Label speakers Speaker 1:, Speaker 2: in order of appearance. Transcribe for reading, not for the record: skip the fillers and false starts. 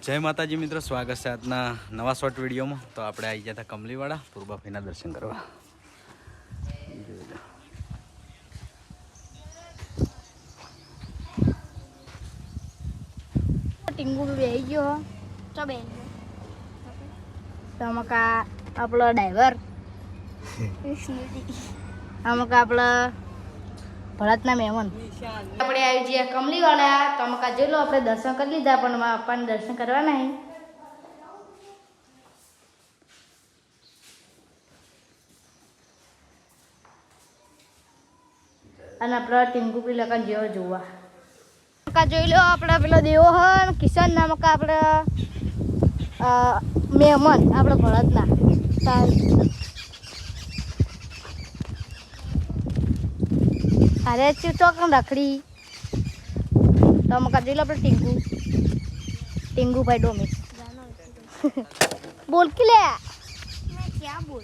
Speaker 1: જય માતાજી મિત્રો, સ્વાગત છે આજના નવા શોર્ટ વિડીયોમાં. તો આપણે આવી ગયા હતા કમલીવાડા પૂર્વાભાઈના દર્શન કરવા.
Speaker 2: ટીંગુ બેહી ગયો તો બેન તમકા આપણો ડ્રાઈવર અમકા આપણા ભરતના મહેમાન આપણે આવી ગયા કમલીવાડા. તમકા જોઈ લો, આપણે દર્શન કરી લીધા પણ મારા પપ્પાને દર્શન કરવા નહીં. અને આપણા ટીંગુ પેલા જેવો જોવા મકા જોઈ લો. આપણે પેલો દેવો હ કિશન ના મકા આપણે મહેમાન આપણે ભરતના અરે ચૂ તો કેમ રખડી તો મકા જોઈ લો. આપણે ટીંગુ ભાઈ ડોમિસ બોલ કે લે ક્યાં બોલ